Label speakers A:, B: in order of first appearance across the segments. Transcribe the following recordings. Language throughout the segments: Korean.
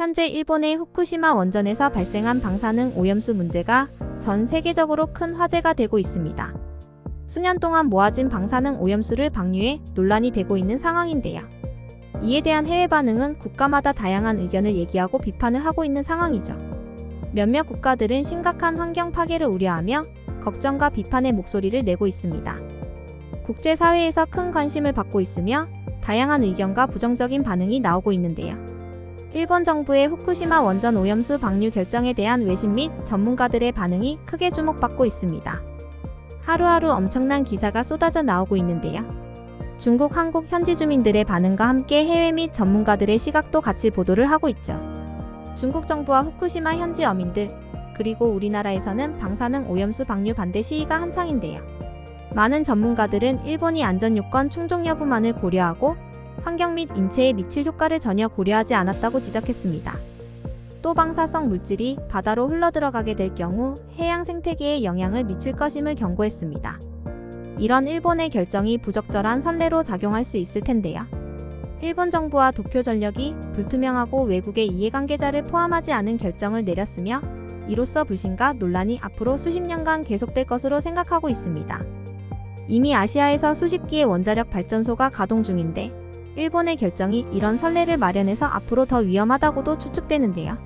A: 현재 일본의 후쿠시마 원전에서 발생한 방사능 오염수 문제가 전 세계적으로 큰 화제가 되고 있습니다. 수년 동안 모아진 방사능 오염수를 방류해 논란이 되고 있는 상황인데요. 이에 대한 해외 반응은 국가마다 다양한 의견을 얘기하고 비판을 하고 있는 상황이죠. 몇몇 국가들은 심각한 환경 파괴를 우려하며 걱정과 비판의 목소리를 내고 있습니다. 국제사회에서 큰 관심을 받고 있으며 다양한 의견과 부정적인 반응이 나오고 있는데요. 일본 정부의 후쿠시마 원전 오염수 방류 결정에 대한 외신 및 전문가들의 반응이 크게 주목받고 있습니다. 하루하루 엄청난 기사가 쏟아져 나오고 있는데요. 중국, 한국 현지 주민들의 반응과 함께 해외 및 전문가들의 시각도 같이 보도를 하고 있죠. 중국 정부와 후쿠시마 현지 어민들, 그리고 우리나라에서는 방사능 오염수 방류 반대 시위가 한창인데요. 많은 전문가들은 일본이 안전요건 충족 여부만을 고려하고 환경 및 인체에 미칠 효과를 전혀 고려하지 않았다고 지적했습니다. 또 방사성 물질이 바다로 흘러들어가게 될 경우 해양 생태계에 영향을 미칠 것임을 경고했습니다. 이런 일본의 결정이 부적절한 선례로 작용할 수 있을 텐데요. 일본 정부와 도쿄전력이 불투명하고 외국의 이해관계자를 포함하지 않은 결정을 내렸으며 이로써 불신과 논란이 앞으로 수십 년간 계속될 것으로 생각하고 있습니다. 이미 아시아에서 수십 기의 원자력 발전소가 가동 중인데 일본의 결정이 이런 선례를 마련해서 앞으로 더 위험하다고도 추측되는데요.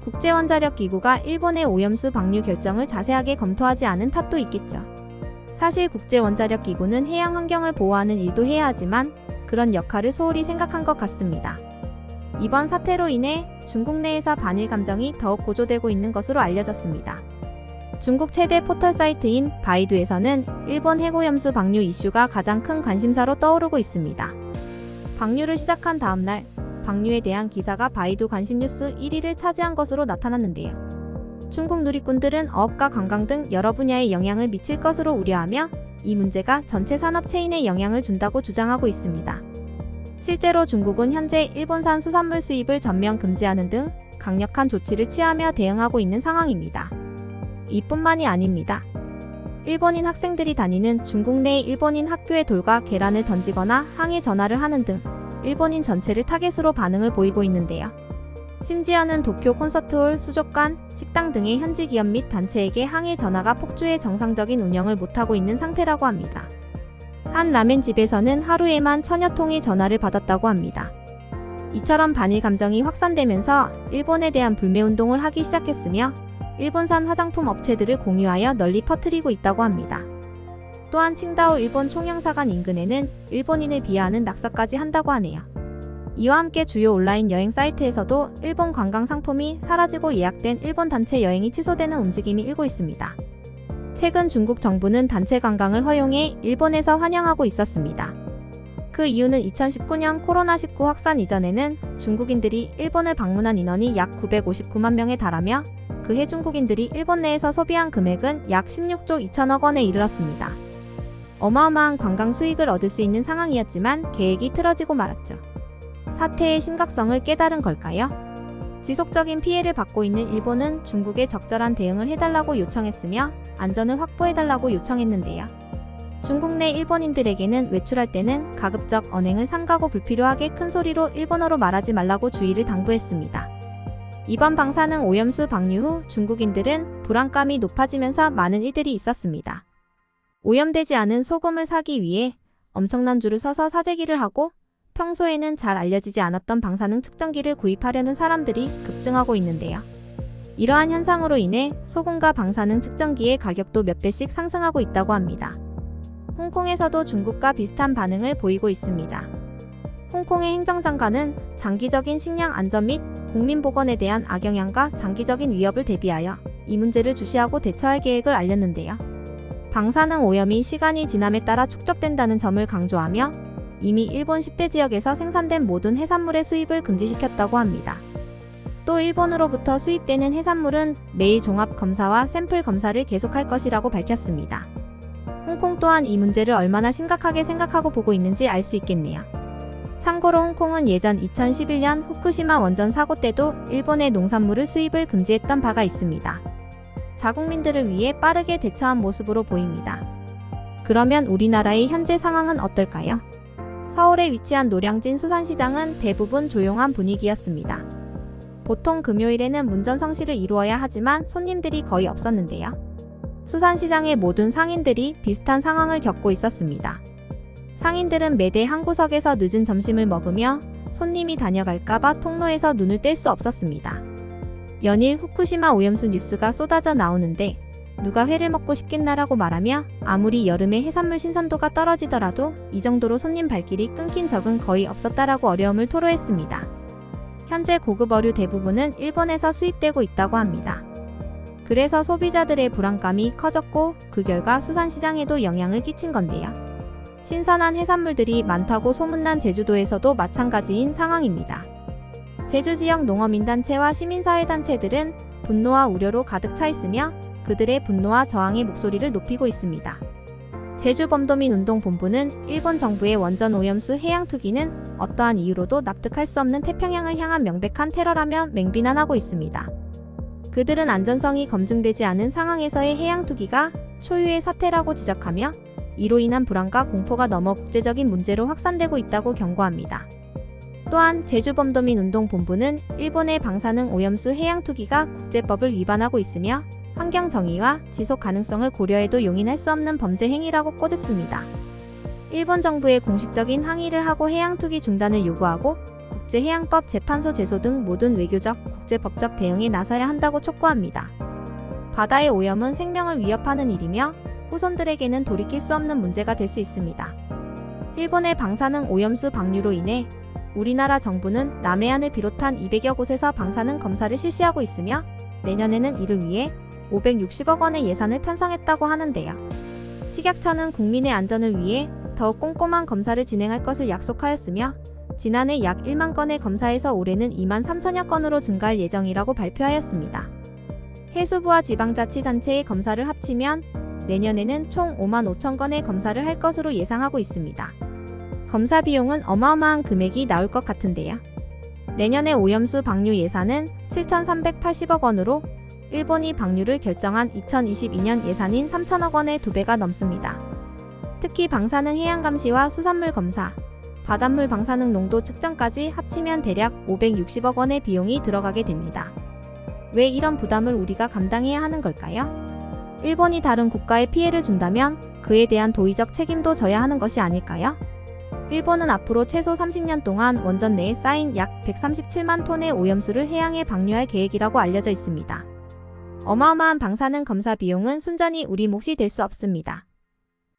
A: 국제원자력기구가 일본의 오염수 방류 결정을 자세하게 검토하지 않은 탓도 있겠죠. 사실 국제원자력기구는 해양 환경을 보호하는 일도 해야 하지만 그런 역할을 소홀히 생각한 것 같습니다. 이번 사태로 인해 중국 내에서 반일 감정이 더욱 고조되고 있는 것으로 알려졌습니다. 중국 최대 포털 사이트인 바이두에서는 일본 핵오염수 방류 이슈가 가장 큰 관심사로 떠오르고 있습니다. 방류를 시작한 다음 날, 방류에 대한 기사가 바이두 관심 뉴스 1위를 차지한 것으로 나타났는데요. 중국 누리꾼들은 어업과 관광 등 여러 분야에 영향을 미칠 것으로 우려하며 이 문제가 전체 산업 체인에 영향을 준다고 주장하고 있습니다. 실제로 중국은 현재 일본산 수산물 수입을 전면 금지하는 등 강력한 조치를 취하며 대응하고 있는 상황입니다. 이뿐만이 아닙니다. 일본인 학생들이 다니는 중국 내 일본인 학교에 돌과 계란을 던지거나 항의 전화를 하는 등 일본인 전체를 타겟으로 반응을 보이고 있는데요. 심지어는 도쿄 콘서트홀, 수족관, 식당 등의 현지 기업 및 단체에게 항의 전화가 폭주해 정상적인 운영을 못하고 있는 상태라고 합니다. 한 라멘집에서는 하루에만 1000여 통의 전화를 받았다고 합니다. 이처럼 반일 감정이 확산되면서 일본에 대한 불매운동을 하기 시작했으며 일본산 화장품 업체들을 공유하여 널리 퍼뜨리고 있다고 합니다. 또한 칭다오 일본 총영사관 인근에는 일본인을 비하하는 낙서까지 한다고 하네요. 이와 함께 주요 온라인 여행 사이트에서도 일본 관광 상품이 사라지고 예약된 일본 단체 여행이 취소되는 움직임이 일고 있습니다. 최근 중국 정부는 단체 관광을 허용해 일본에서 환영하고 있었습니다. 그 이유는 2019년 코로나19 확산 이전에는 중국인들이 일본을 방문한 인원이 약 959만 명에 달하며 그해 중국인들이 일본 내에서 소비한 금액은 약 16조 2천억 원에 이르렀습니다. 어마어마한 관광 수익을 얻을 수 있는 상황이었지만 계획이 틀어지고 말았죠. 사태의 심각성을 깨달은 걸까요? 지속적인 피해를 받고 있는 일본은 중국에 적절한 대응을 해달라고 요청했으며 안전을 확보해달라고 요청했는데요. 중국 내 일본인들에게는 외출할 때는 가급적 언행을 삼가고 불필요하게 큰 소리로 일본어로 말하지 말라고 주의를 당부했습니다. 이번 방사능 오염수 방류 후 중국인들은 불안감이 높아지면서 많은 일들이 있었습니다. 오염되지 않은 소금을 사기 위해 엄청난 줄을 서서 사재기를 하고 평소에는 잘 알려지지 않았던 방사능 측정기를 구입하려는 사람들이 급증하고 있는데요. 이러한 현상으로 인해 소금과 방사능 측정기의 가격도 몇 배씩 상승하고 있다고 합니다. 홍콩에서도 중국과 비슷한 반응을 보이고 있습니다. 홍콩의 행정장관은 장기적인 식량 안전 및 국민 보건에 대한 악영향과 장기적인 위협을 대비하여 이 문제를 주시하고 대처할 계획을 알렸는데요. 방사능 오염이 시간이 지남에 따라 축적된다는 점을 강조하며 이미 일본 10대 지역에서 생산된 모든 해산물의 수입을 금지시켰다고 합니다. 또 일본으로부터 수입되는 해산물은 매일 종합 검사와 샘플 검사를 계속할 것이라고 밝혔습니다. 홍콩 또한 이 문제를 얼마나 심각하게 생각하고 보고 있는지 알 수 있겠네요. 참고로 홍콩은 예전 2011년 후쿠시마 원전 사고 때도 일본의 농산물을 수입을 금지했던 바가 있습니다. 자국민들을 위해 빠르게 대처한 모습으로 보입니다. 그러면 우리나라의 현재 상황은 어떨까요? 서울에 위치한 노량진 수산시장은 대부분 조용한 분위기였습니다. 보통 금요일에는 문전 성시를 이루어야 하지만 손님들이 거의 없었는데요. 수산시장의 모든 상인들이 비슷한 상황을 겪고 있었습니다. 상인들은 매대 한 구석에서 늦은 점심을 먹으며 손님이 다녀갈까봐 통로에서 눈을 뗄 수 없었습니다. 연일 후쿠시마 오염수 뉴스가 쏟아져 나오는데 누가 회를 먹고 싶겠나라고 말하며 아무리 여름에 해산물 신선도가 떨어지더라도 이 정도로 손님 발길이 끊긴 적은 거의 없었다라고 어려움을 토로했습니다. 현재 고급 어류 대부분은 일본에서 수입되고 있다고 합니다. 그래서 소비자들의 불안감이 커졌고 그 결과 수산시장에도 영향을 끼친 건데요. 신선한 해산물들이 많다고 소문난 제주도에서도 마찬가지인 상황입니다. 제주 지역 농어민단체와 시민사회단체들은 분노와 우려로 가득 차 있으며 그들의 분노와 저항의 목소리를 높이고 있습니다. 제주범도민운동본부는 일본 정부의 원전 오염수 해양 투기는 어떠한 이유로도 납득할 수 없는 태평양을 향한 명백한 테러라며 맹비난하고 있습니다. 그들은 안전성이 검증되지 않은 상황에서의 해양 투기가 초유의 사태라고 지적하며 이로 인한 불안과 공포가 넘어 국제적인 문제로 확산되고 있다고 경고합니다. 또한 제주범도민운동본부는 일본의 방사능 오염수 해양 투기가 국제법을 위반하고 있으며 환경 정의와 지속 가능성을 고려해도 용인할 수 없는 범죄 행위라고 꼬집습니다. 일본 정부의 공식적인 항의를 하고 해양 투기 중단을 요구하고 국제해양법 재판소 제소 등 모든 외교적, 국제법적 대응에 나서야 한다고 촉구합니다. 바다의 오염은 생명을 위협하는 일이며 후손들에게는 돌이킬 수 없는 문제가 될 수 있습니다. 일본의 방사능 오염수 방류로 인해 우리나라 정부는 남해안을 비롯한 200여 곳에서 방사능 검사를 실시하고 있으며 내년에는 이를 위해 560억 원의 예산을 편성했다고 하는데요. 식약처는 국민의 안전을 위해 더욱 꼼꼼한 검사를 진행할 것을 약속하였으며 지난해 약 1만 건의 검사에서 올해는 2만 3천여 건으로 증가할 예정이라고 발표하였습니다. 해수부와 지방자치단체의 검사를 합치면 내년에는 총 5만 5천 건의 검사를 할 것으로 예상하고 있습니다. 검사 비용은 어마어마한 금액이 나올 것 같은데요. 내년의 오염수 방류 예산은 7,380억 원으로 일본이 방류를 결정한 2022년 예산인 3천억 원의 2배가 넘습니다. 특히 방사능 해양 감시와 수산물 검사, 바닷물 방사능 농도 측정까지 합치면 대략 560억 원의 비용이 들어가게 됩니다. 왜 이런 부담을 우리가 감당해야 하는 걸까요? 일본이 다른 국가에 피해를 준다면 그에 대한 도의적 책임도 져야 하는 것이 아닐까요? 일본은 앞으로 최소 30년 동안 원전 내에 쌓인 약 137만 톤의 오염수를 해양에 방류할 계획이라고 알려져 있습니다. 어마어마한 방사능 검사 비용은 순전히 우리 몫이 될 수 없습니다.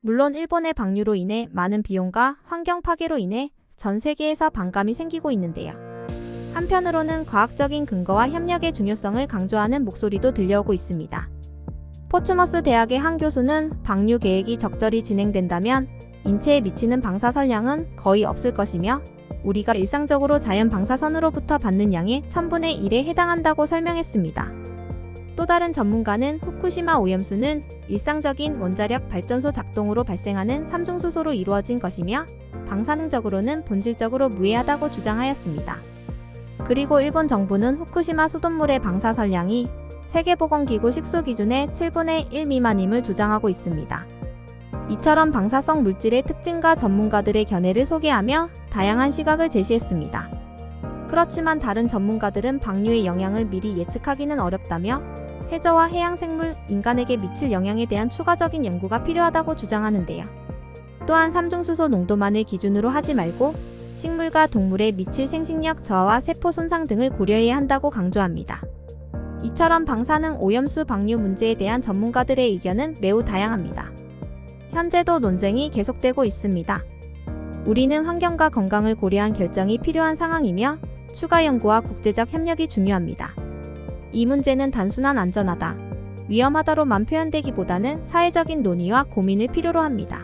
A: 물론 일본의 방류로 인해 많은 비용과 환경 파괴로 인해 전 세계에서 반감이 생기고 있는데요. 한편으로는 과학적인 근거와 협력의 중요성을 강조하는 목소리도 들려오고 있습니다. 포츠머스 대학의 한 교수는 방류 계획이 적절히 진행된다면 인체에 미치는 방사선량은 거의 없을 것이며 우리가 일상적으로 자연 방사선으로부터 받는 양의 1000분의 1에 해당한다고 설명했습니다. 또 다른 전문가는 후쿠시마 오염수는 일상적인 원자력 발전소 작동으로 발생하는 삼중수소로 이루어진 것이며 방사능적으로는 본질적으로 무해하다고 주장하였습니다. 그리고 일본 정부는 후쿠시마 수돗물의 방사선량이 세계보건기구 식수 기준의 7분의 1 미만임을 주장하고 있습니다. 이처럼 방사성 물질의 특징과 전문가들의 견해를 소개하며 다양한 시각을 제시했습니다. 그렇지만 다른 전문가들은 방류의 영향을 미리 예측하기는 어렵다며 해저와 해양 생물, 인간에게 미칠 영향에 대한 추가적인 연구가 필요하다고 주장하는데요. 또한 삼중수소 농도만을 기준으로 하지 말고 식물과 동물에 미칠 생식력 저하와 세포 손상 등을 고려해야 한다고 강조합니다. 이처럼 방사능 오염수 방류 문제에 대한 전문가들의 의견은 매우 다양합니다. 현재도 논쟁이 계속되고 있습니다. 우리는 환경과 건강을 고려한 결정이 필요한 상황이며 추가 연구와 국제적 협력이 중요합니다. 이 문제는 단순한 안전하다, 위험하다로만 표현되기보다는 사회적인 논의와 고민을 필요로 합니다.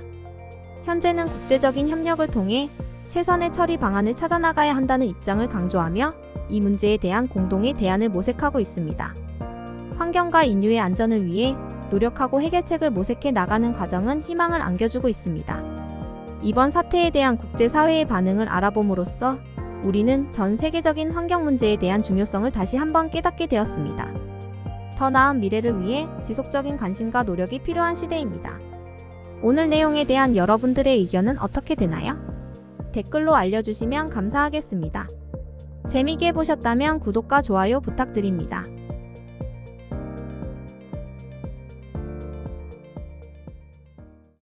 A: 현재는 국제적인 협력을 통해 최선의 처리 방안을 찾아나가야 한다는 입장을 강조하며 이 문제에 대한 공동의 대안을 모색하고 있습니다. 환경과 인류의 안전을 위해 노력하고 해결책을 모색해 나가는 과정은 희망을 안겨주고 있습니다. 이번 사태에 대한 국제사회의 반응을 알아봄으로써 우리는 전 세계적인 환경 문제에 대한 중요성을 다시 한번 깨닫게 되었습니다. 더 나은 미래를 위해 지속적인 관심과 노력이 필요한 시대입니다. 오늘 내용에 대한 여러분들의 의견은 어떻게 되나요? 댓글로 알려주시면 감사하겠습니다. 재미있게 보셨다면 구독과 좋아요 부탁드립니다.